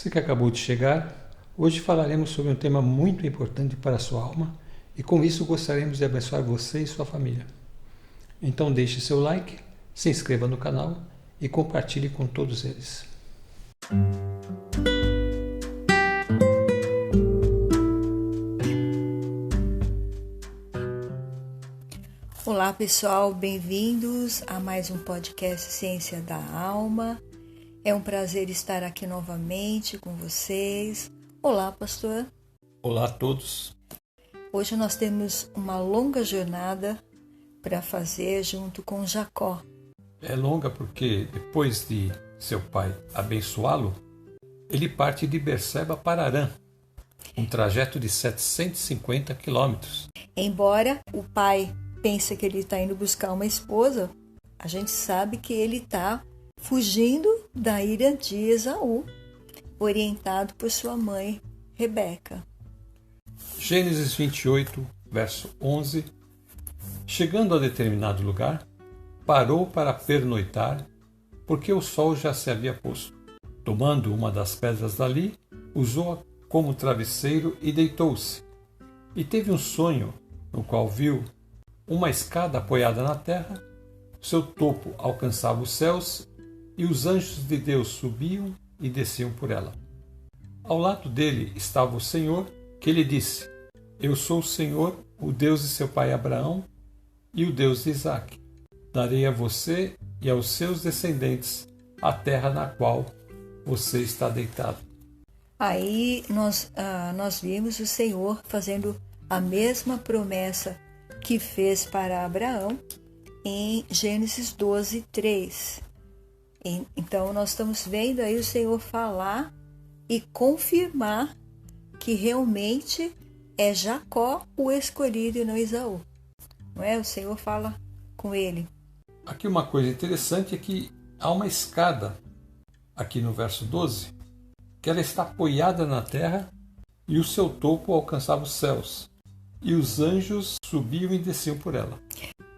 Você que acabou de chegar, hoje falaremos sobre um tema muito importante para a sua alma e com isso gostaríamos de abençoar você e sua família. Então deixe seu like, se inscreva no canal e compartilhe com todos eles. Olá pessoal, bem-vindos a mais um podcast Ciência da Alma. É um prazer estar aqui novamente com vocês. Olá, pastor. Olá a todos. Hoje nós temos uma longa jornada para fazer junto com Jacó. É longa porque depois de seu pai abençoá-lo, ele parte de Berseba para Harã, um trajeto de 750 quilômetros. Embora o pai pense que ele está indo buscar uma esposa, a gente sabe que ele está fugindo da ira de Esaú, orientado por sua mãe, Rebeca. Gênesis 28, verso 11. Chegando a determinado lugar, parou para pernoitar, porque o sol já se havia posto. Tomando uma das pedras dali, usou-a como travesseiro e deitou-se. E teve um sonho, no qual viu uma escada apoiada na terra, seu topo alcançava os céus, e os anjos de Deus subiam e desciam por ela. Ao lado dele estava o Senhor, que lhe disse: Eu sou o Senhor, o Deus de seu pai Abraão e o Deus de Isaque. Darei a você e aos seus descendentes a terra na qual você está deitado. Aí nós vimos o Senhor fazendo a mesma promessa que fez para Abraão em Gênesis 12, 3. Então nós estamos vendo aí o Senhor falar e confirmar que realmente é Jacó o escolhido e não Esaú. Não é? O Senhor fala com ele. Aqui uma coisa interessante é que há uma escada, aqui no verso 12, que ela está apoiada na terra e o seu topo alcançava os céus, e os anjos subiam e desciam por ela.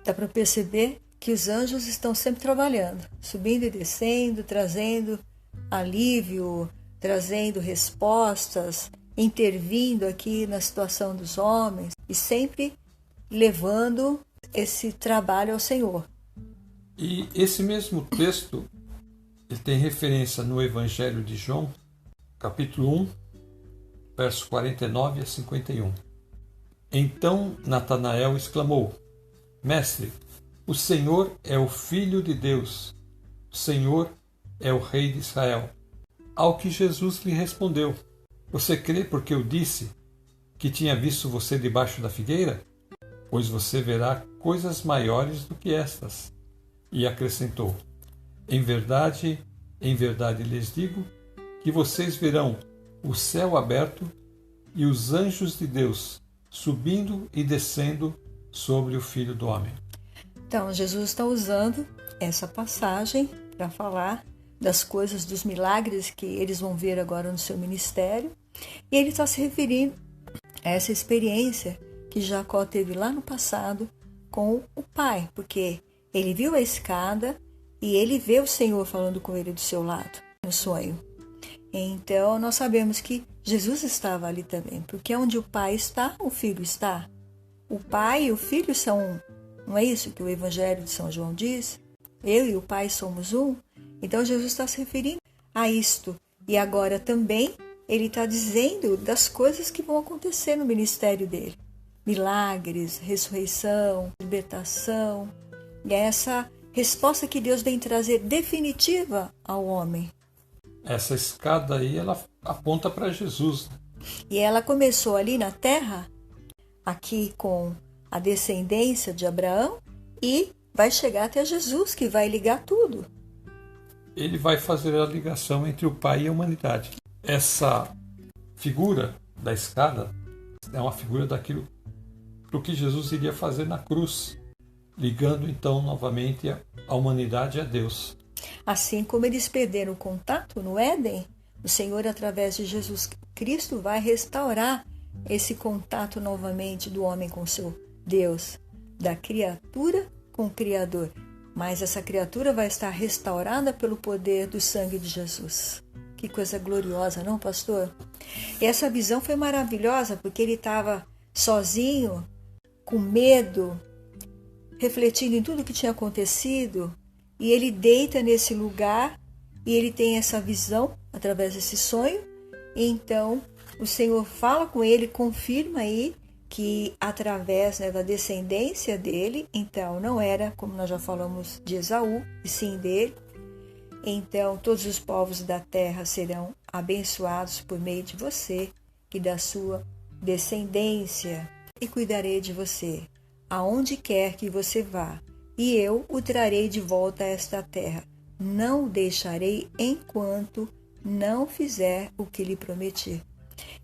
Dá para perceber que os anjos estão sempre trabalhando, subindo e descendo, trazendo alívio, trazendo respostas, intervindo aqui na situação dos homens e sempre levando esse trabalho ao Senhor. E esse mesmo texto ele tem referência no Evangelho de João, capítulo 1, verso 49 a 51. Então Natanael exclamou: Mestre, o Senhor é o Filho de Deus, o Senhor é o Rei de Israel. Ao que Jesus lhe respondeu: Você crê porque eu disse que tinha visto você debaixo da figueira? Pois você verá coisas maiores do que estas. E acrescentou: em verdade lhes digo que vocês verão o céu aberto e os anjos de Deus subindo e descendo sobre o Filho do Homem. Então, Jesus está usando essa passagem para falar das coisas, dos milagres que eles vão ver agora no seu ministério. E ele está se referindo a essa experiência que Jacó teve lá no passado com o pai, porque ele viu a escada e ele vê o Senhor falando com ele do seu lado, no sonho. Então, nós sabemos que Jesus estava ali também, porque onde o pai está, o filho está. O pai e o filho são um. Não é isso que o Evangelho de São João diz? Eu e o pai somos um. Então, Jesus está se referindo a isto. E agora também ele está dizendo das coisas que vão acontecer no ministério dele. Milagres, ressurreição, libertação. E é essa resposta que Deus vem trazer definitiva ao homem. Essa escada aí, ela aponta para Jesus. E ela começou ali na terra, aqui com a descendência de Abraão, e vai chegar até Jesus, que vai ligar tudo. Ele vai fazer a ligação entre o Pai e a humanidade. Essa figura da escada é uma figura daquilo do que Jesus iria fazer na cruz, ligando então novamente a humanidade a Deus. Assim como eles perderam o contato no Éden, o Senhor, através de Jesus Cristo, vai restaurar esse contato novamente do homem com seu Deus, da criatura com o Criador. Mas essa criatura vai estar restaurada pelo poder do sangue de Jesus, Que coisa gloriosa, não, pastor? E essa visão foi maravilhosa porque ele estava sozinho, com medo, refletindo em tudo que tinha acontecido, e ele deita nesse lugar e ele tem essa visão através desse sonho. E então o Senhor fala com ele, confirma aí que através, né, da descendência dele, então não era, como nós já falamos, de Esaú, e sim dele. Então todos os povos da terra serão abençoados por meio de você e da sua descendência, e cuidarei de você aonde quer que você vá, e eu o trarei de volta a esta terra. Não o deixarei enquanto não fizer o que lhe prometi.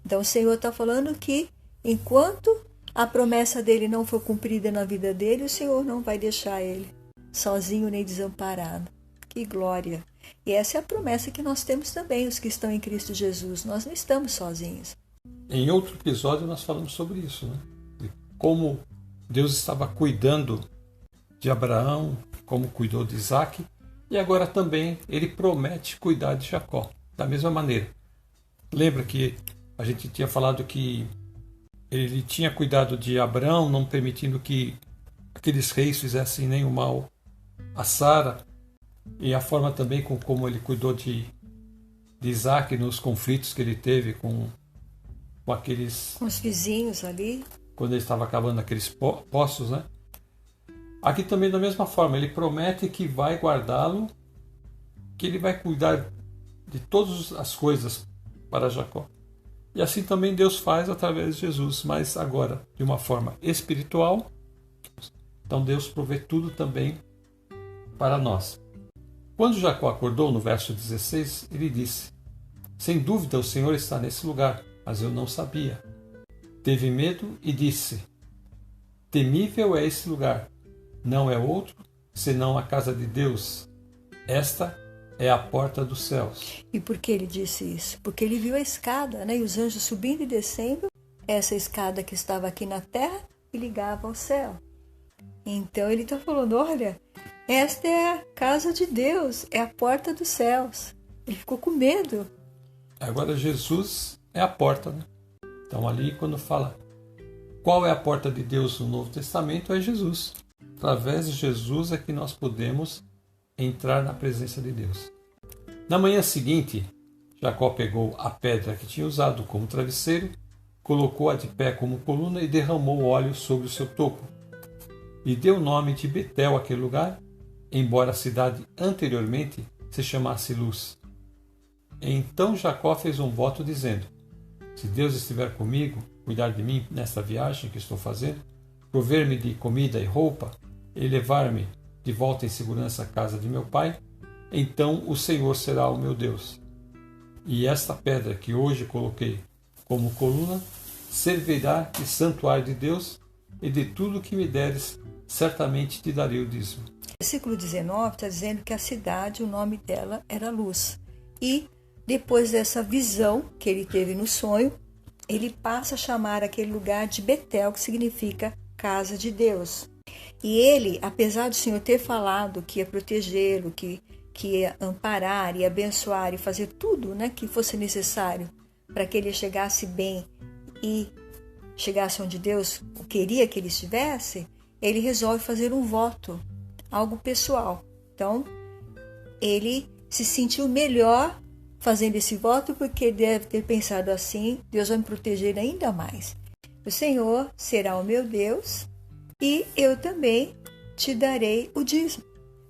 Então o Senhor está falando que enquanto a promessa dele não for cumprida na vida dele, o Senhor não vai deixar ele sozinho nem desamparado. Que glória! E essa é a promessa que nós temos também, os que estão em Cristo Jesus. Nós não estamos sozinhos. Em outro episódio nós falamos sobre isso, né? De como Deus estava cuidando de Abraão, como cuidou de Isaac, e agora também ele promete cuidar de Jacó, da mesma maneira. Lembra que a gente tinha falado que ele tinha cuidado de Abraão, não permitindo que aqueles reis fizessem nenhum mal a Sara, e a forma também como ele cuidou de Isaac nos conflitos que ele teve com aqueles... Com os vizinhos ali. Quando ele estava cavando aqueles poços, né? Aqui também da mesma forma, ele promete que vai guardá-lo, que ele vai cuidar de todas as coisas para Jacó. E assim também Deus faz através de Jesus, mas agora de uma forma espiritual. Então Deus provê tudo também para nós. Quando Jacó acordou, no verso 16, ele disse: sem dúvida o Senhor está nesse lugar, mas eu não sabia. Teve medo e disse: temível é esse lugar, não é outro senão a casa de Deus. Esta é a porta dos céus. E por que ele disse isso? Porque ele viu a escada, né? E os anjos subindo e descendo, essa escada que estava aqui na terra e ligava ao céu. Então ele está falando, olha, esta é a casa de Deus, é a porta dos céus. Ele ficou com medo. Agora Jesus é a porta, né? Então ali quando fala qual é a porta de Deus no Novo Testamento, é Jesus. Através de Jesus é que nós podemos entrar na presença de Deus. Na manhã seguinte, Jacó pegou a pedra que tinha usado como travesseiro, colocou-a de pé como coluna e derramou óleo sobre o seu topo. E deu o nome de Betel àquele lugar, embora a cidade anteriormente se chamasse Luz. Então Jacó fez um voto dizendo: se Deus estiver comigo, cuidar de mim nesta viagem que estou fazendo, prover-me de comida e roupa, e levar-me de volta em segurança à casa de meu pai, então o Senhor será o meu Deus. E esta pedra que hoje coloquei como coluna servirá de santuário de Deus, e de tudo que me deres, certamente te darei o dízimo. Versículo 19 está dizendo que a cidade, o nome dela era Luz. E depois dessa visão que ele teve no sonho, ele passa a chamar aquele lugar de Betel, que significa casa de Deus. E ele, apesar do Senhor ter falado que ia protegê-lo, que ia amparar e abençoar e fazer tudo, né, que fosse necessário para que ele chegasse bem e chegasse onde Deus queria que ele estivesse, ele resolve fazer um voto, algo pessoal. Então, ele se sentiu melhor fazendo esse voto porque deve ter pensado assim: Deus vai me proteger ainda mais. O Senhor será o meu Deus e eu também te darei o dízimo.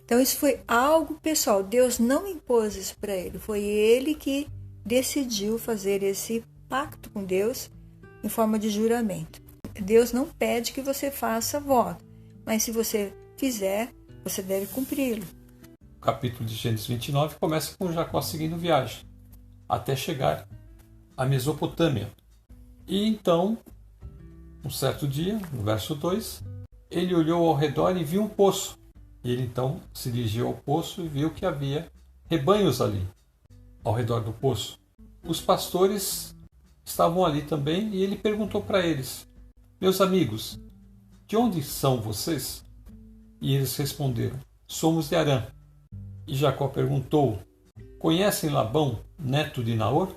Então isso foi algo pessoal. Deus não impôs isso para ele. Foi ele que decidiu fazer esse pacto com Deus em forma de juramento. Deus não pede que você faça voto, mas se você fizer, você deve cumpri-lo. O capítulo de Gênesis 29 começa com Jacó seguindo viagem, até chegar à Mesopotâmia. E então, um certo dia, no verso 2, ele olhou ao redor e viu um poço. E ele então se dirigiu ao poço e viu que havia rebanhos ali, ao redor do poço. Os pastores estavam ali também e ele perguntou para eles: meus amigos, de onde são vocês? E eles responderam: somos de Harã. E Jacó perguntou: conhecem Labão, neto de Naor?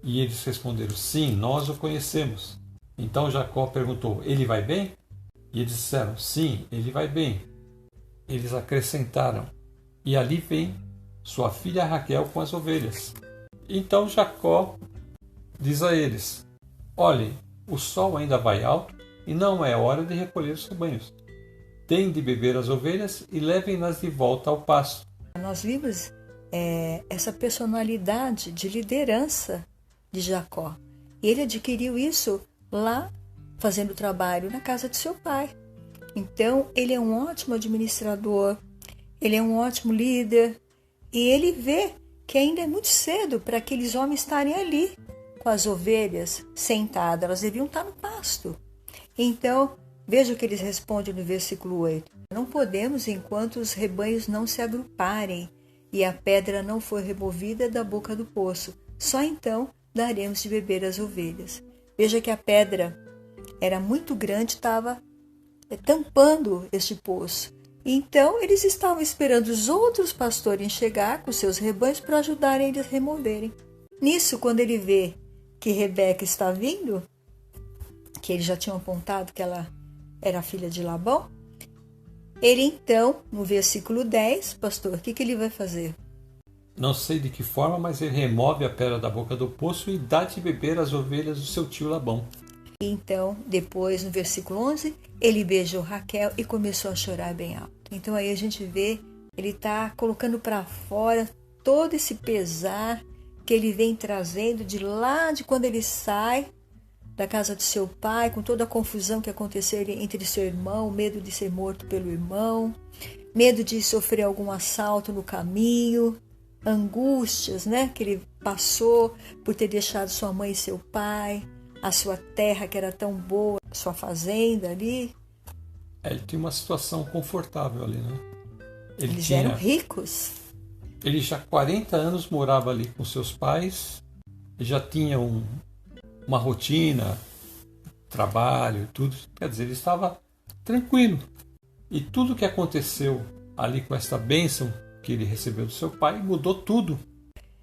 E eles responderam, sim, nós o conhecemos. Então Jacó perguntou, ele vai bem? E eles disseram, sim, ele vai bem. Eles acrescentaram, e ali vem sua filha Raquel com as ovelhas. Então Jacó diz a eles, olhem, o sol ainda vai alto e não é hora de recolher os rebanhos. Deem de beber as ovelhas e levem-nas de volta ao pasto. Nós vimos essa personalidade de liderança de Jacó. Ele adquiriu isso lá, fazendo trabalho na casa de seu pai. Então, ele é um ótimo administrador, ele é um ótimo líder, e ele vê que ainda é muito cedo para aqueles homens estarem ali, com as ovelhas sentadas, elas deviam estar no pasto. Então, veja o que eles respondem no versículo 8. Não podemos enquanto os rebanhos não se agruparem e a pedra não for removida da boca do poço. Só então daremos de beber as ovelhas. Veja que a pedra era muito grande, estava tampando este poço. Então, eles estavam esperando os outros pastores chegar com seus rebanhos para ajudarem eles a removerem. Nisso, quando ele vê que Rebeca está vindo, que eles já tinham apontado que ela era filha de Labão, ele então, no versículo 10, pastor, o que ele vai fazer? Não sei de que forma, mas ele remove a pedra da boca do poço e dá de beber as ovelhas do seu tio Labão. Então, depois, no versículo 11, ele beijou Raquel e começou a chorar bem alto. Então, aí a gente vê, ele está colocando para fora todo esse pesar que ele vem trazendo de lá de quando ele sai da casa de seu pai, com toda a confusão que aconteceu entre seu irmão, medo de ser morto pelo irmão, medo de sofrer algum assalto no caminho, angústias, né, que ele passou por ter deixado sua mãe e seu pai, a sua terra que era tão boa, sua fazenda ali. Ele tinha uma situação confortável ali, né? Eles eram ricos. Ele já há 40 anos morava ali com seus pais, já tinha uma rotina, trabalho, tudo. Quer dizer, ele estava tranquilo. E tudo que aconteceu ali com esta bênção que ele recebeu do seu pai mudou tudo.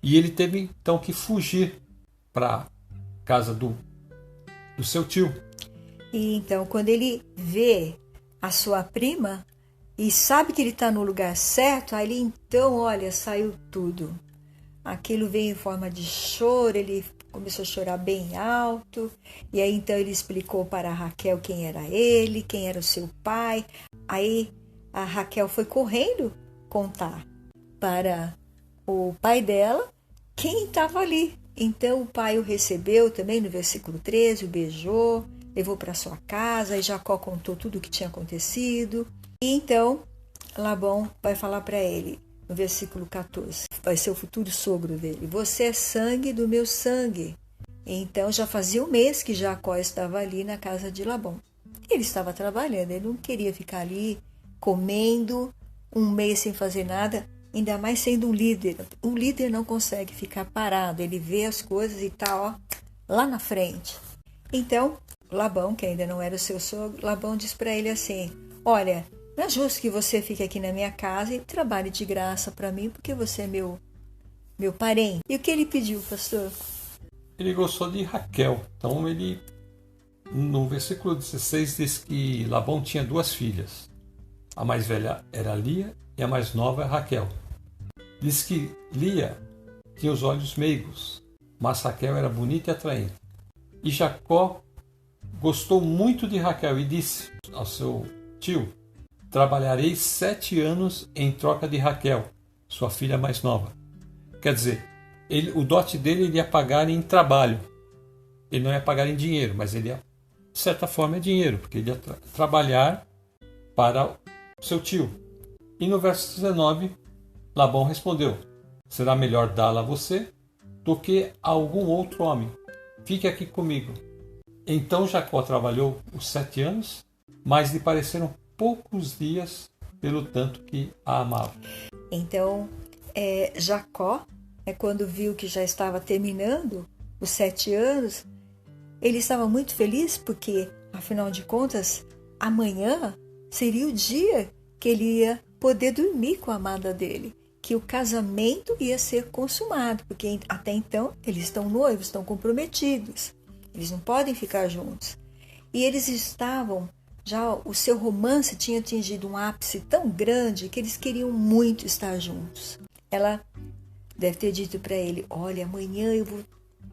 E ele teve então que fugir para a casa do seu tio. E então, quando ele vê a sua prima e sabe que ele está no lugar certo, aí ele então, olha, saiu tudo. Aquilo veio em forma de choro, ele começou a chorar bem alto, e aí então ele explicou para a Raquel quem era ele, quem era o seu pai. Aí a Raquel foi correndo contar para o pai dela quem estava ali. Então o pai o recebeu também no versículo 13, o beijou, levou para sua casa, e Jacó contou tudo o que tinha acontecido. E então Labão vai falar para ele, no versículo 14, vai ser o futuro sogro dele, você é sangue do meu sangue. Então já fazia um mês que Jacó estava ali na casa de Labão. Ele estava trabalhando, ele não queria ficar ali comendo um mês sem fazer nada, ainda mais sendo um líder. Um líder não consegue ficar parado, ele vê as coisas e está lá na frente. Então Labão, que ainda não era o seu sogro, Labão diz para ele assim, olha, não é justo que você fique aqui na minha casa e trabalhe de graça para mim, porque você é meu parente. E o que ele pediu, pastor? Ele gostou de Raquel. Então ele, no versículo 16, diz que Labão tinha 2 filhas. A mais velha era Lia e a mais nova Raquel. Diz que Lia tinha os olhos meigos, mas Raquel era bonita e atraente. E Jacó gostou muito de Raquel e disse ao seu tio, trabalharei 7 anos em troca de Raquel, sua filha mais nova. Quer dizer, o dote dele ele ia pagar em trabalho. Ele não ia pagar em dinheiro, mas ele ia, de certa forma, é dinheiro, porque ele ia trabalhar para o seu tio. E no verso 19, Labão respondeu, será melhor dá-la a você do que a algum outro homem. Fique aqui comigo. Então Jacó trabalhou os 7 anos, mas lhe pareceram poucos dias pelo tanto que a amava. Então, Jacó, quando viu que já estava terminando os 7 anos, ele estava muito feliz porque, afinal de contas, amanhã seria o dia que ele ia poder dormir com a amada dele, que o casamento ia ser consumado, porque até então eles estão noivos, estão comprometidos, eles não podem ficar juntos. E eles estavam, já o seu romance tinha atingido um ápice tão grande que eles queriam muito estar juntos. Ela deve ter dito para ele: olha, amanhã eu vou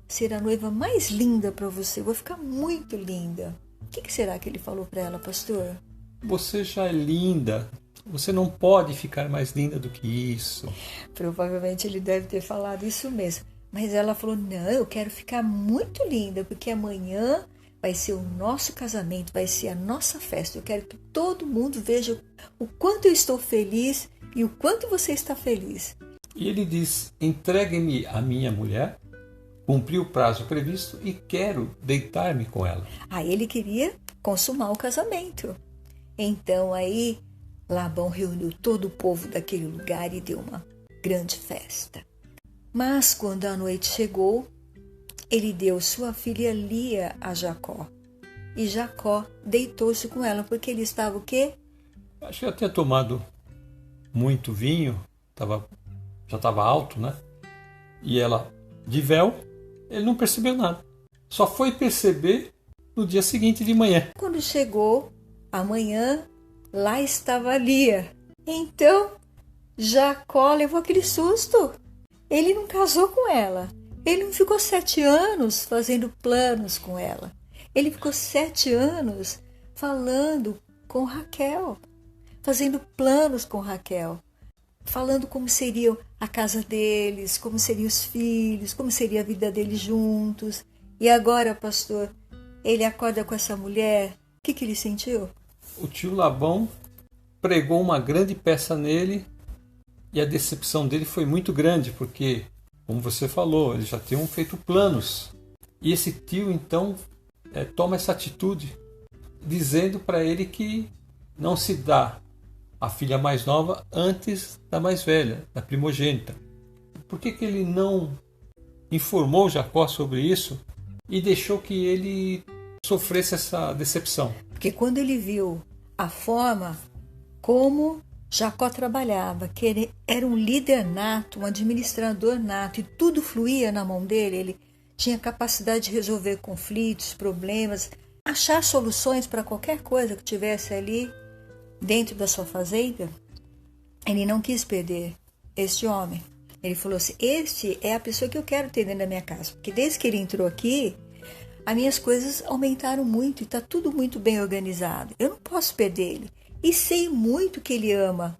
ser a noiva mais linda para você, eu vou ficar muito linda. O que será que ele falou para ela, pastor? Você já é linda. Você não pode ficar mais linda do que isso. Provavelmente ele deve ter falado isso mesmo. Mas ela falou: não, eu quero ficar muito linda, porque amanhã vai ser o nosso casamento, vai ser a nossa festa. Eu quero que todo mundo veja o quanto eu estou feliz e o quanto você está feliz. E ele diz: entregue-me a minha mulher, cumpri o prazo previsto e quero deitar-me com ela. Aí ele queria consumar o casamento. Então aí Labão reuniu todo o povo daquele lugar e deu uma grande festa. Mas quando a noite chegou, ele deu sua filha Lia a Jacó. E Jacó deitou-se com ela, porque ele estava o quê? Acho que já tinha tomado muito vinho, já estava alto, né? E ela, de véu, ele não percebeu nada. Só foi perceber no dia seguinte de manhã. Quando chegou amanhã, lá estava Lia. Então, Jacó levou aquele susto. Ele não casou com ela. Ele não ficou 7 anos fazendo planos com ela. Ele ficou 7 anos falando com Raquel, fazendo planos com Raquel, falando como seria a casa deles, como seriam os filhos, como seria a vida deles juntos. E agora, pastor, ele acorda com essa mulher. O que ele sentiu? O tio Labão pregou uma grande peça nele e a decepção dele foi muito grande, porque, como você falou, eles já tinham feito planos. E esse tio, então, toma essa atitude, dizendo para ele que não se dá a filha mais nova antes da mais velha, da primogênita. Por que ele não informou Jacó sobre isso e deixou que ele sofresse essa decepção? Porque quando ele viu a forma como Jacó trabalhava, que ele era um líder nato, um administrador nato, e tudo fluía na mão dele, ele tinha capacidade de resolver conflitos, problemas, achar soluções para qualquer coisa que tivesse ali dentro da sua fazenda. Ele não quis perder este homem. Ele falou assim: este é a pessoa que eu quero ter dentro da minha casa, porque desde que ele entrou aqui, as minhas coisas aumentaram muito e está tudo muito bem organizado. Eu não posso perder ele. E sei muito que ele ama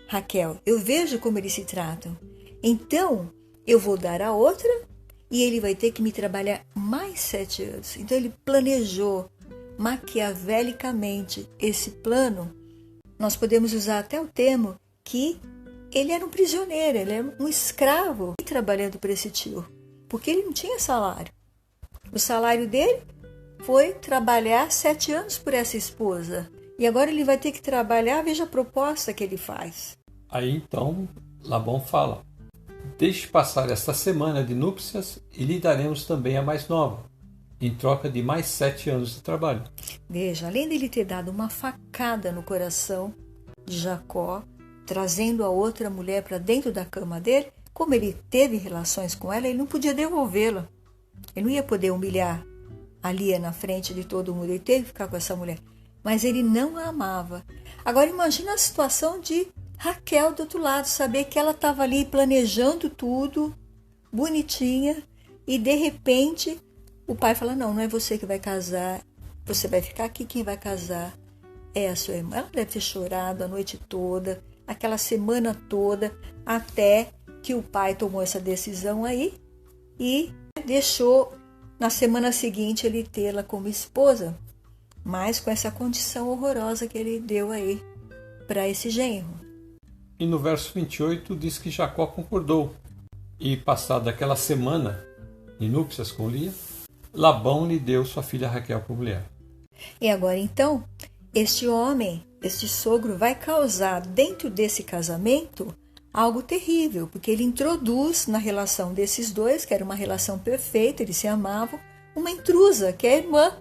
Raquel. Eu vejo como eles se tratam. Então, eu vou dar a outra e ele vai ter que me trabalhar mais 7 anos. Então, ele planejou maquiavelicamente esse plano. Nós podemos usar até o termo que ele era um prisioneiro, ele era um escravo trabalhando para esse tio, porque ele não tinha salário. O salário dele foi trabalhar 7 anos por essa esposa. E agora ele vai ter que trabalhar, veja a proposta que ele faz. Aí então Labão fala: deixe passar esta semana de núpcias e lhe daremos também a mais nova, em troca de mais 7 anos de trabalho. Veja, além dele ter dado uma facada no coração de Jacó, trazendo a outra mulher para dentro da cama dele, como ele teve relações com ela, ele não podia devolvê-la. Ele não ia poder humilhar a Lia na frente de todo mundo, ele teve que ficar com essa mulher. Mas ele não a amava. Agora imagina a situação de Raquel do outro lado, saber que ela estava ali planejando tudo, bonitinha, e de repente o pai fala: não é você que vai casar, você vai ficar aqui, quem vai casar é a sua irmã. Ela deve ter chorado a noite toda, aquela semana toda, até que o pai tomou essa decisão aí e deixou na semana seguinte ele tê-la como esposa, mas com essa condição horrorosa que ele deu aí para esse genro. E no verso 28 diz que Jacó concordou. E passada aquela semana de núpcias com Lia, Labão lhe deu sua filha Raquel por mulher. E agora então, este homem, este sogro, vai causar dentro desse casamento algo terrível, porque ele introduz na relação desses dois, que era uma relação perfeita, eles se amavam, uma intrusa, que é a irmã.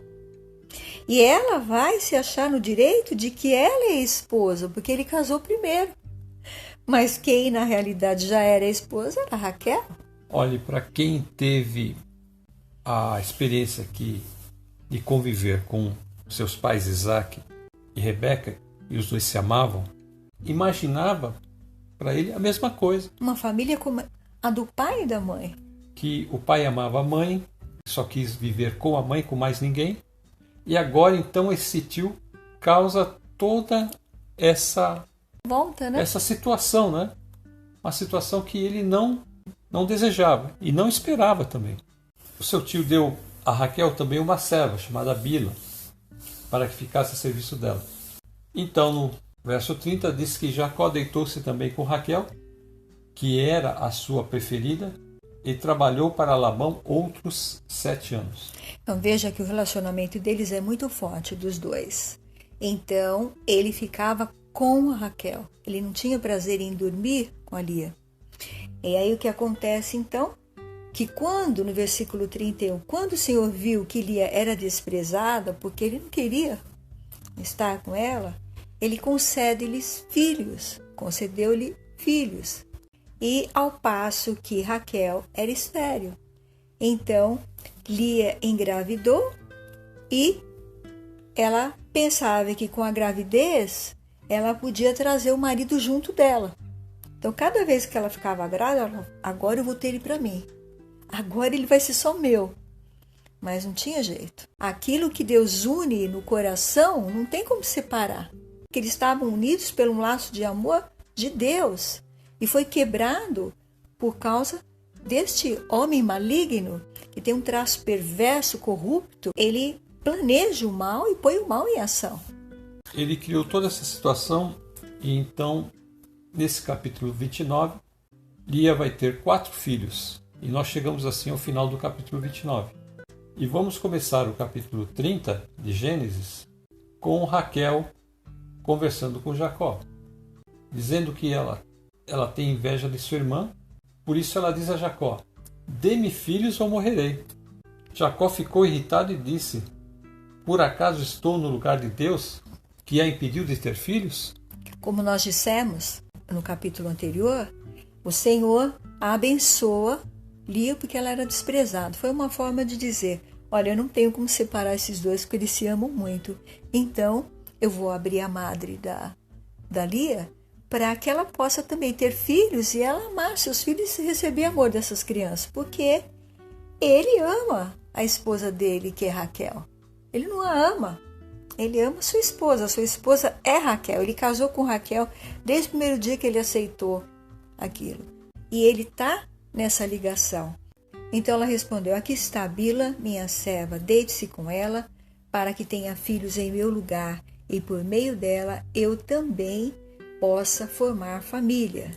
E ela vai se achar no direito de que ela é a esposa, porque ele casou primeiro. Mas quem na realidade já era a esposa era Raquel. Olhe, para quem teve a experiência aqui de conviver com seus pais Isaac e Rebeca, e os dois se amavam, imaginava para ele a mesma coisa. Uma família como a do pai e da mãe. Que o pai amava a mãe, só quis viver com a mãe, com mais ninguém. E agora, então, esse tio causa toda essa Volta, né? essa situação, né? Uma situação que ele não desejava e não esperava também. O seu tio deu a Raquel também uma serva chamada Bila, para que ficasse a serviço dela. Então, no verso 30, diz que Jacó deitou-se também com Raquel, que era a sua preferida, e trabalhou para Labão outros 7 anos. Então veja que o relacionamento deles é muito forte, dos dois. Então ele ficava com a Raquel. Ele não tinha prazer em dormir com a Lia. E aí o que acontece então? Que quando, no versículo 31, quando o Senhor viu que Lia era desprezada, porque ele não queria estar com ela, ele concede-lhes filhos, concedeu-lhe filhos. E ao passo que Raquel era estéril. Então, Lia engravidou e ela pensava que com a gravidez ela podia trazer o marido junto dela. Então, cada vez que ela ficava grávida, ela falava, agora eu vou ter ele para mim. Agora ele vai ser só meu. Mas não tinha jeito. Aquilo que Deus une no coração não tem como separar. Porque eles estavam unidos pelo laço de amor de Deus. E foi quebrado por causa deste homem maligno, que tem um traço perverso, corrupto. Ele planeja o mal e põe o mal em ação. Ele criou toda essa situação e então, nesse capítulo 29, Lia vai ter 4 filhos. E nós chegamos assim ao final do capítulo 29. E vamos começar o capítulo 30 de Gênesis com Raquel conversando com Jacó, dizendo que ela tem inveja de sua irmã, por isso ela diz a Jacó, dê-me filhos ou morrerei. Jacó ficou irritado e disse, por acaso estou no lugar de Deus, que a impediu de ter filhos? Como nós dissemos no capítulo anterior, o Senhor a abençoa Lia porque ela era desprezada. Foi uma forma de dizer, olha, eu não tenho como separar esses dois porque eles se amam muito. Então, eu vou abrir a madre da Lia para que ela possa também ter filhos e ela amar seus filhos e receber amor dessas crianças. Porque ele ama a esposa dele, que é Raquel. Ele não a ama. Ele ama sua esposa. Sua esposa é Raquel. Ele casou com Raquel desde o primeiro dia que ele aceitou aquilo. E ele está nessa ligação. Então ela respondeu, aqui está Bila, minha serva, deite-se com ela, para que tenha filhos em meu lugar, e por meio dela eu também possa formar família.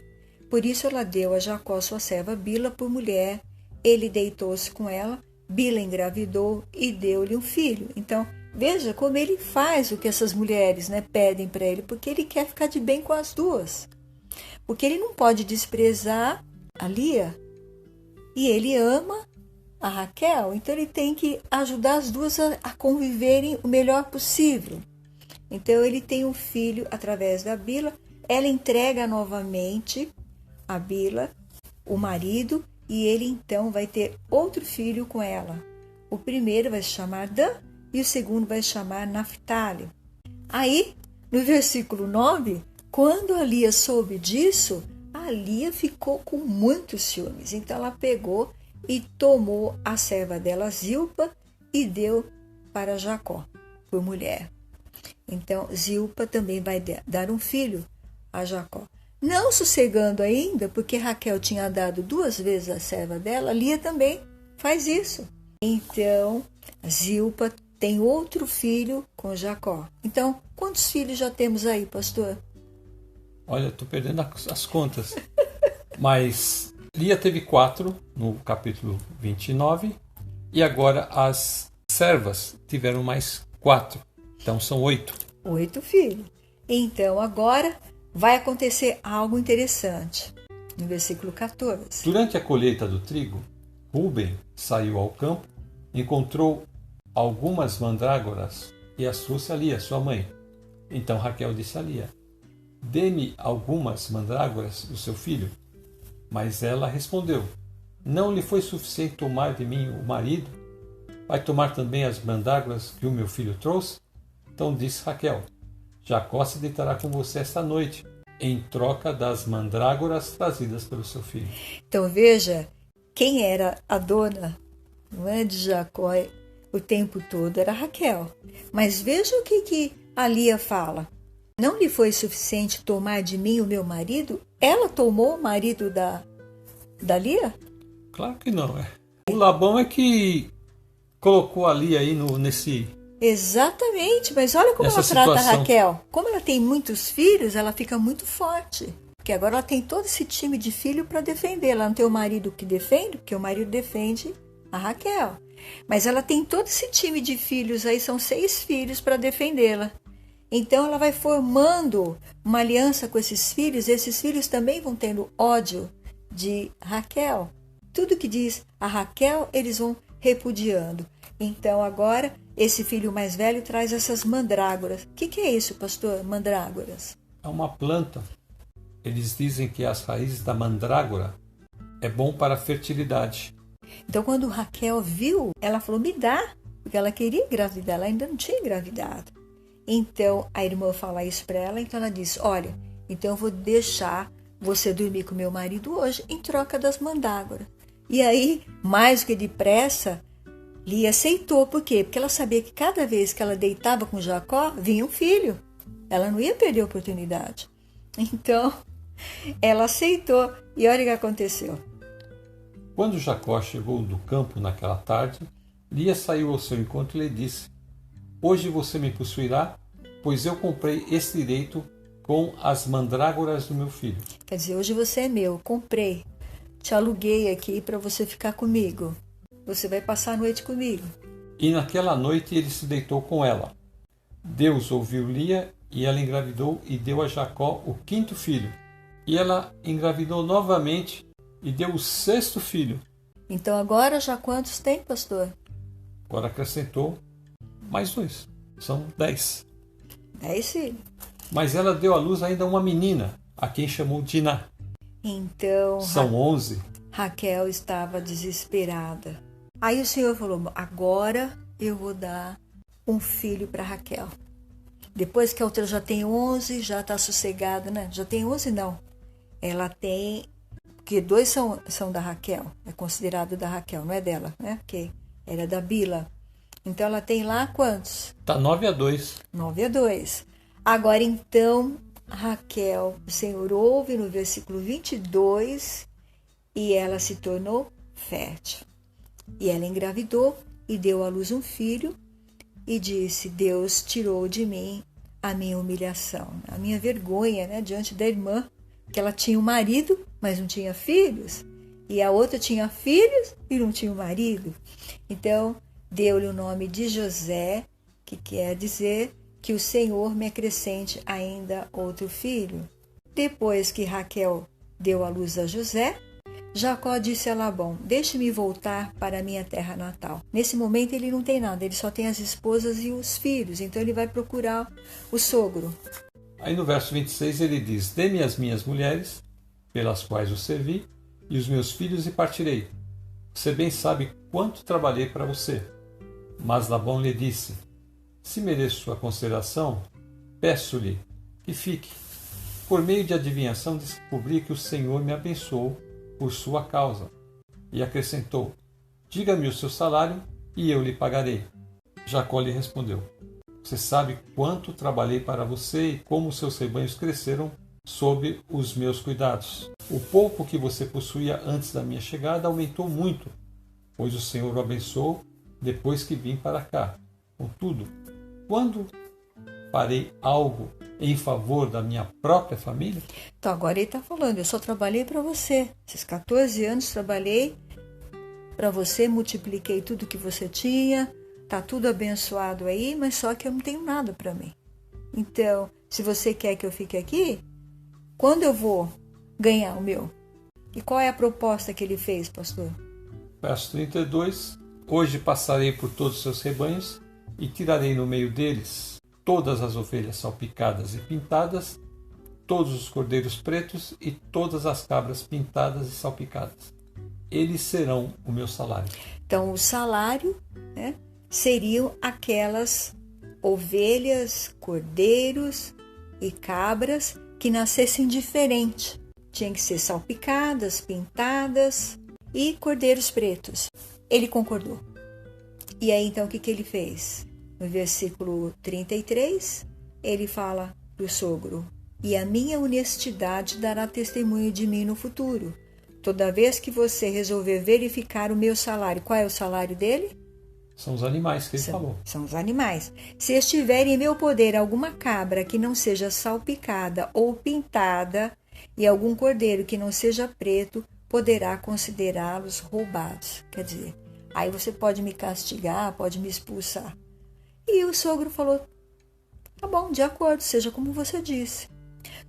Por isso ela deu a Jacó sua serva Bila por mulher, ele deitou-se com ela, Bila engravidou e deu-lhe um filho. Então, veja como ele faz o que essas mulheres, pedem para ele, porque ele quer ficar de bem com as duas. Porque ele não pode desprezar a Lia, e ele ama a Raquel, então ele tem que ajudar as duas a conviverem o melhor possível. Então ele tem um filho através da Bila, ela entrega novamente a Bila, o marido, e ele então vai ter outro filho com ela. O primeiro vai se chamar Dan e o segundo vai se chamar Naftali. Aí, no versículo 9, quando a Lia soube disso, a Lia ficou com muitos ciúmes. Então ela pegou e tomou a serva dela, Zilpa, e deu para Jacó, por mulher. Então Zilpa também vai dar um filho a Jacó. Não sossegando ainda, porque Raquel tinha dado 2 vezes a serva dela, Lia também faz isso. Então Zilpa tem outro filho com Jacó. Então, quantos filhos já temos aí, pastor? Olha, estou perdendo as contas. Mas Lia teve 4 no capítulo 29 e agora as servas tiveram mais 4. Então são 8. 8 filhos. Então agora vai acontecer algo interessante. No versículo 14. Durante a colheita do trigo, Rúben saiu ao campo, encontrou algumas mandrágoras e as trouxe a Lia, sua mãe. Então Raquel disse a Lia, dê-me algumas mandrágoras do seu filho. Mas ela respondeu: não lhe foi suficiente tomar de mim o marido? Vai tomar também as mandrágoras que o meu filho trouxe? Então disse Raquel: Jacó se deitará com você esta noite, em troca das mandrágoras trazidas pelo seu filho. Então veja, quem era a dona, não é, de Jacó o tempo todo era Raquel. Mas veja o que a Lia fala. Não lhe foi suficiente tomar de mim o meu marido? Ela tomou o marido da Lia? Claro que não. O Labão é que colocou a Lia aí nesse... Exatamente, mas olha como ela trata a Raquel. Como ela tem muitos filhos, ela fica muito forte. Porque agora ela tem todo esse time de filho para defender. Ela não tem o marido que defende, porque o marido defende a Raquel. Mas ela tem todo esse time de filhos aí, são 6 filhos para defendê-la. Então ela vai formando uma aliança com esses filhos também vão tendo ódio de Raquel. Tudo que diz a Raquel, eles vão repudiando. Então agora esse filho mais velho traz essas mandrágoras. O que é isso, pastor? Mandrágoras? É uma planta. Eles dizem que as raízes da mandrágora é bom para a fertilidade. Então quando Raquel viu, ela falou, me dá, porque ela queria engravidar, ela ainda não tinha engravidado. Então a irmã fala isso para ela, então ela diz, olha, então eu vou deixar você dormir com meu marido hoje em troca das mandrágoras. E aí, mais do que depressa, Lia aceitou. Por quê? Porque ela sabia que cada vez que ela deitava com Jacó, vinha um filho. Ela não ia perder a oportunidade. Então, ela aceitou. E olha o que aconteceu. Quando Jacó chegou do campo naquela tarde, Lia saiu ao seu encontro e lhe disse, hoje você me possuirá, pois eu comprei esse direito com as mandrágoras do meu filho. Quer dizer, hoje você é meu, comprei. Te aluguei aqui para você ficar comigo. Você vai passar a noite comigo. E naquela noite ele se deitou com ela. Deus ouviu Lia e ela engravidou e deu a Jacó o 5º filho. E ela engravidou novamente e deu o 6º filho. Então agora já quantos tem, pastor? Agora acrescentou mais 2. São 10. 10 filhos. Mas ela deu à luz ainda uma menina, a quem chamou Diná. Então são 11. Raquel estava desesperada. Aí o Senhor falou, agora eu vou dar um filho para Raquel. Depois que a outra já tem 11, já está sossegada, né? Já tem 11 não. Ela tem, porque 2 são da Raquel, é considerado da Raquel, não é dela, né? Porque era da Bila. Então ela tem lá quantos? Está 9-2. 9-2. Agora então, Raquel, o Senhor ouve no versículo 22, e ela se tornou fértil. E ela engravidou e deu à luz um filho e disse, Deus tirou de mim a minha humilhação, a minha vergonha, né, diante da irmã, que ela tinha um marido, mas não tinha filhos, e a outra tinha filhos e não tinha um marido. Então, deu-lhe o nome de José, que quer dizer que o Senhor me acrescente ainda outro filho. Depois que Raquel deu à luz a José, Jacó disse a Labão, deixe-me voltar para a minha terra natal. Nesse momento ele não tem nada, ele só tem as esposas e os filhos, então ele vai procurar o sogro. Aí no verso 26 ele diz, dê-me as minhas mulheres, pelas quais o servi, e os meus filhos e partirei. Você bem sabe quanto trabalhei para você. Mas Labão lhe disse, se mereço sua consideração, peço-lhe que fique. Por meio de adivinhação descobri que o Senhor me abençoou por sua causa. E acrescentou, diga-me o seu salário e eu lhe pagarei. Jacó lhe respondeu, você sabe quanto trabalhei para você e como seus rebanhos cresceram sob os meus cuidados. O pouco que você possuía antes da minha chegada aumentou muito, pois o Senhor o abençoou depois que vim para cá. Contudo, quando farei algo em favor da minha própria família? Então agora ele está falando, eu só trabalhei para você. Esses 14 anos trabalhei para você, multipliquei tudo que você tinha, está tudo abençoado aí, mas só que eu não tenho nada para mim. Então, se você quer que eu fique aqui, quando eu vou ganhar o meu? E qual é a proposta que ele fez, pastor? Verso 32, hoje passarei por todos os seus rebanhos e tirarei no meio deles todas as ovelhas salpicadas e pintadas todos os cordeiros pretos e todas as cabras pintadas e salpicadas. Eles serão o meu salário. Então, o salário, né, seriam aquelas ovelhas, cordeiros e cabras que nascessem diferente. Tinham que ser salpicadas, pintadas e cordeiros pretos. Ele concordou. E aí, então, o que ele fez? No versículo 33, ele fala para o sogro: e a minha honestidade dará testemunho de mim no futuro. Toda vez que você resolver verificar o meu salário, qual é o salário dele? São os animais que ele falou. São os animais. Se estiver em meu poder alguma cabra que não seja salpicada ou pintada, e algum cordeiro que não seja preto, poderá considerá-los roubados. Quer dizer, aí você pode me castigar, pode me expulsar. E o sogro falou: tá bom, de acordo, seja como você disse.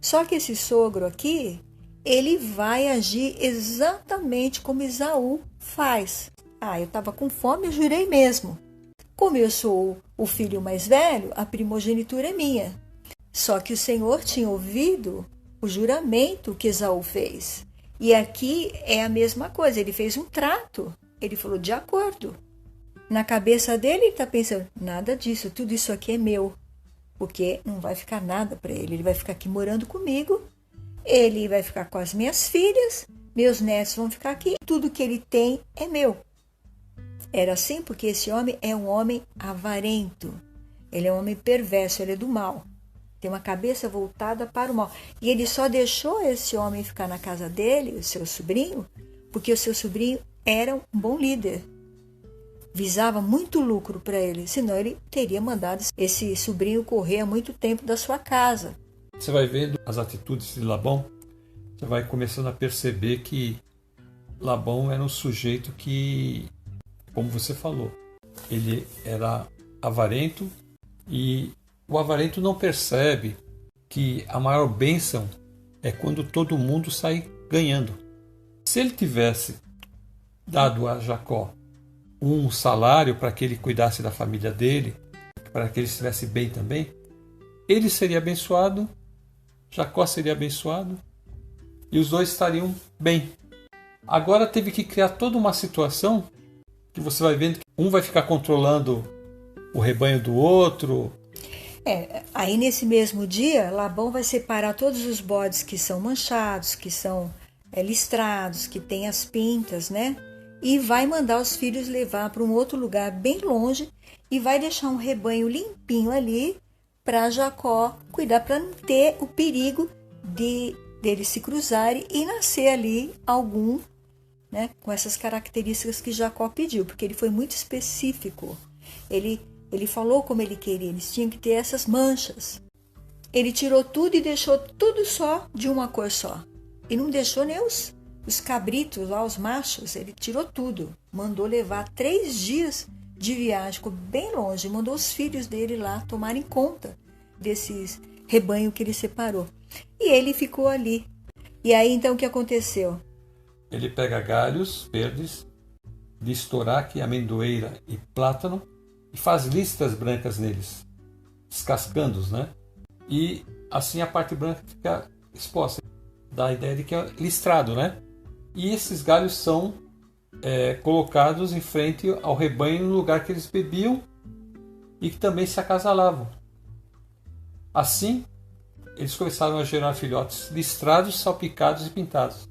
Só que esse sogro aqui, ele vai agir exatamente como Esaú faz. Eu estava com fome, eu jurei mesmo. Como eu sou o filho mais velho, a primogenitura é minha. Só que o Senhor tinha ouvido o juramento que Esaú fez. E aqui é a mesma coisa, ele fez um trato. Ele falou: de acordo. Na cabeça dele, ele está pensando: nada disso, tudo isso aqui é meu. Porque não vai ficar nada para ele. Ele vai ficar aqui morando comigo, ele vai ficar com as minhas filhas, meus netos vão ficar aqui, tudo que ele tem é meu. Era assim porque esse homem é um homem avarento, ele é um homem perverso, ele é do mal, tem uma cabeça voltada para o mal. E ele só deixou esse homem ficar na casa dele, o seu sobrinho, porque o seu sobrinho era um bom líder, visava muito lucro para ele, senão ele teria mandado esse sobrinho correr há muito tempo da sua casa. Você vai vendo as atitudes de Labão, você vai começando a perceber que Labão era um sujeito que, como você falou, ele era avarento, e o avarento não percebe que a maior bênção é quando todo mundo sai ganhando. Se ele tivesse dado a Jacó um salário para que ele cuidasse da família dele, para que ele estivesse bem também, ele seria abençoado, Jacó seria abençoado e os dois estariam bem. Agora teve que criar toda uma situação que você vai vendo que um vai ficar controlando o rebanho do outro. Aí nesse mesmo dia, Labão vai separar todos os bodes que são manchados, que são listrados, que têm as pintas, né? E vai mandar os filhos levar para um outro lugar bem longe e vai deixar um rebanho limpinho ali para Jacó cuidar, para não ter o perigo deles se cruzarem e nascer ali algum, né, com essas características que Jacó pediu, porque ele foi muito específico. Ele falou como ele queria, eles tinham que ter essas manchas. Ele tirou tudo e deixou tudo só de uma cor só. E não deixou nem os cabritos lá, os machos, ele tirou tudo. Mandou levar 3 dias de viagem, ficou bem longe, mandou os filhos dele lá tomarem conta desses rebanho que ele separou. E ele ficou ali. E aí então o que aconteceu? Ele pega galhos verdes, listoraque, amendoeira e plátano e faz listas brancas neles, descascando-os, né? E assim a parte branca fica exposta. Dá a ideia de que é listrado, né? E esses galhos são colocados em frente ao rebanho no lugar que eles bebiam e que também se acasalavam. Assim, eles começaram a gerar filhotes listrados, salpicados e pintados.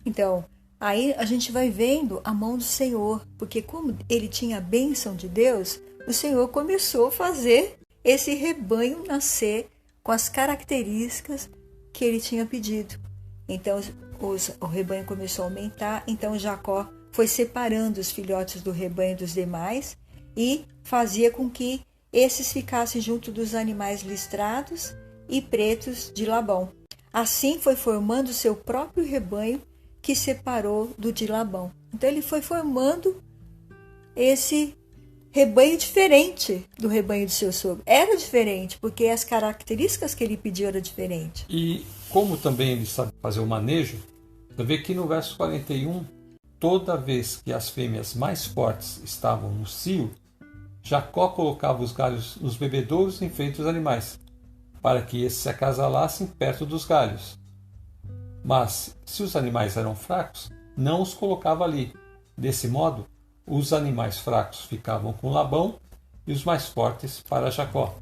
Então, aí a gente vai vendo a mão do Senhor, porque como ele tinha a bênção de Deus, o Senhor começou a fazer esse rebanho nascer com as características que ele tinha pedido. Então, o rebanho começou a aumentar, então Jacó foi separando os filhotes do rebanho dos demais e fazia com que esses ficassem junto dos animais listrados e pretos de Labão. Assim foi formando o seu próprio rebanho, que separou do de Labão. Então ele foi formando esse rebanho diferente do rebanho do seu sogro. Era diferente, porque as características que ele pediu eram diferentes. E como também ele sabe fazer o manejo, você vê que no verso 41, toda vez que as fêmeas mais fortes estavam no cio, Jacó colocava os galhos nos bebedouros em frente aos animais, para que esses se acasalassem perto dos galhos. Mas, se os animais eram fracos, não os colocava ali. Desse modo, os animais fracos ficavam com Labão e os mais fortes para Jacó.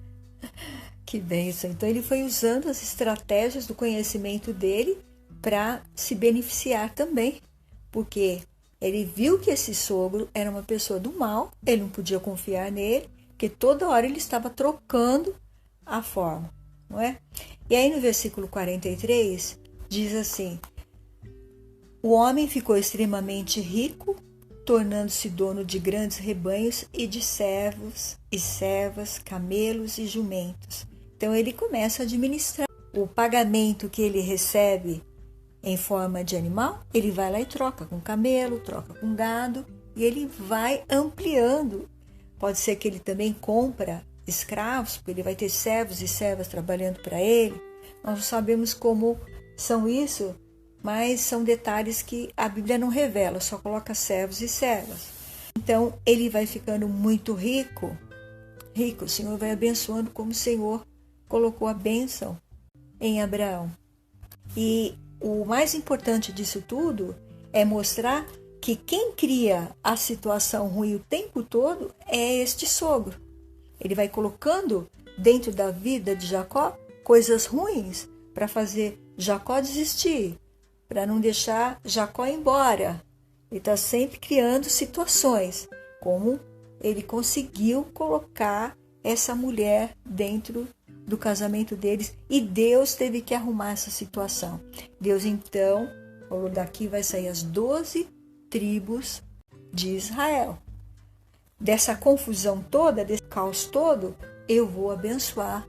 Que bênção! Então ele foi usando as estratégias do conhecimento dele para se beneficiar também, porque ele viu que esse sogro era uma pessoa do mal, ele não podia confiar nele, porque toda hora ele estava trocando a forma, não é? E aí no versículo 43 diz assim: o homem ficou extremamente rico, tornando-se dono de grandes rebanhos e de servos e servas, camelos e jumentos. Então ele começa a administrar o pagamento que ele recebe em forma de animal, ele vai lá e troca com camelo, troca com gado, e ele vai ampliando. Pode ser que ele também compra escravos, porque ele vai ter servos e servas trabalhando para ele. Nós não sabemos como são isso, mas são detalhes que a Bíblia não revela, só coloca servos e servas. Então ele vai ficando muito rico, o Senhor vai abençoando como o Senhor colocou a bênção em Abraão. E o mais importante disso tudo é mostrar que quem cria a situação ruim o tempo todo é este sogro. Ele vai colocando dentro da vida de Jacó coisas ruins para fazer Jacó desistir, para não deixar Jacó ir embora. Ele está sempre criando situações, como ele conseguiu colocar essa mulher dentro do casamento deles, e Deus teve que arrumar essa situação. Deus então falou: daqui vai sair as 12 tribos de Israel. Dessa confusão toda, desse caos todo, eu vou abençoar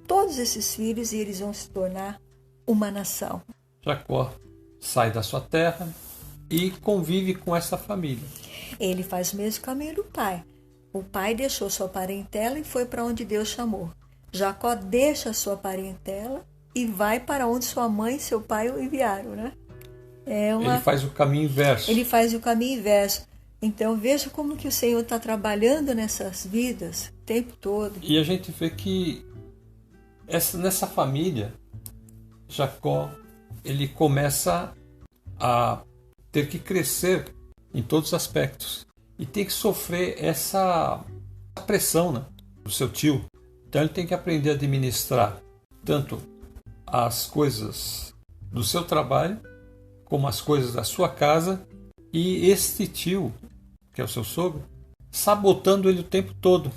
todos esses filhos e eles vão se tornar uma nação. Jacó sai da sua terra e convive com essa família. Ele faz o mesmo caminho do pai. O pai deixou sua parentela e foi para onde Deus chamou. Jacó deixa a sua parentela e vai para onde sua mãe e seu pai o enviaram, né? Ele faz o caminho inverso. Ele faz o caminho inverso. Então veja como que o Senhor está trabalhando nessas vidas o tempo todo. E a gente vê que nessa família, Jacó, ele começa a ter que crescer em todos os aspectos. E tem que sofrer essa pressão, né, do seu tio. Então ele tem que aprender a administrar tanto as coisas do seu trabalho, como as coisas da sua casa, e este tio, que é o seu sogro, sabotando ele o tempo todo.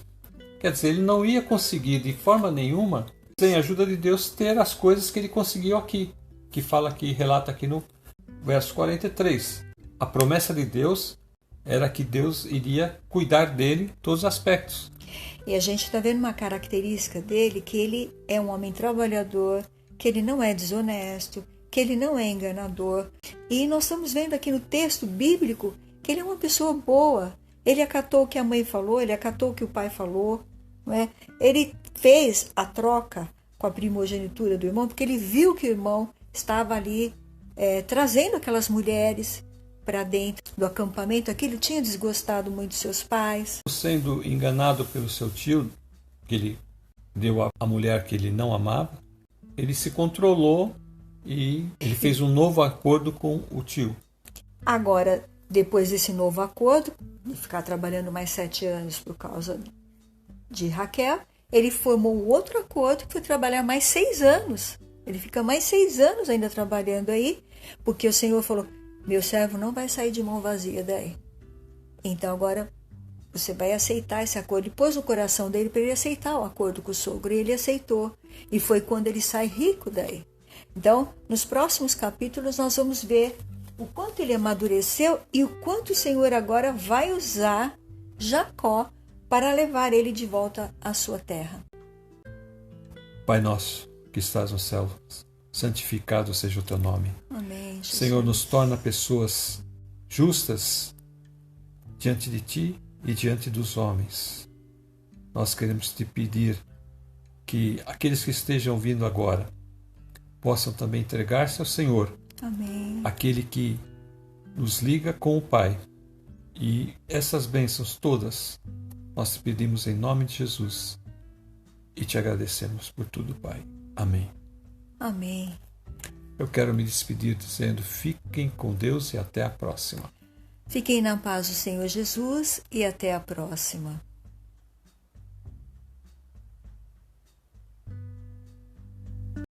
Quer dizer, ele não ia conseguir de forma nenhuma, sem a ajuda de Deus, ter as coisas que ele conseguiu aqui, que fala aqui, relata aqui no verso 43. A promessa de Deus era que Deus iria cuidar dele em todos os aspectos. E a gente está vendo uma característica dele, que ele é um homem trabalhador, que ele não é desonesto, que ele não é enganador. E nós estamos vendo aqui no texto bíblico que ele é uma pessoa boa. Ele acatou o que a mãe falou, ele acatou o que o pai falou, não é? Ele fez a troca com a primogenitura do irmão, porque ele viu que o irmão estava ali trazendo aquelas mulheres para dentro do acampamento. Aquilo tinha desgostado muito de seus pais. Sendo enganado pelo seu tio, que ele deu a mulher que ele não amava, ele se controlou e ele fez um novo acordo com o tio. Agora, depois desse novo acordo, de ficar trabalhando mais 7 anos por causa de Raquel, ele formou outro acordo que foi trabalhar mais 6 anos. Ele fica mais 6 anos ainda trabalhando aí, porque o Senhor falou: meu servo não vai sair de mão vazia daí. Então agora você vai aceitar esse acordo. Ele pôs no coração dele para ele aceitar o acordo com o sogro, e ele aceitou. E foi quando ele sai rico daí. Então, nos próximos capítulos nós vamos ver o quanto ele amadureceu e o quanto o Senhor agora vai usar Jacó para levar ele de volta à sua terra. Pai nosso, que estás no céu, santificado seja o teu nome. Amém, Jesus. Senhor, nos torna pessoas justas diante de ti e diante dos homens. Nós queremos te pedir que aqueles que estejam vindo agora possam também entregar-se ao Senhor. Amém. Aquele que nos liga com o Pai. E essas bênçãos todas nós te pedimos em nome de Jesus e te agradecemos por tudo, Pai. Amém. Amém. Eu quero me despedir dizendo: fiquem com Deus e até a próxima. Fiquem na paz do Senhor Jesus e até a próxima.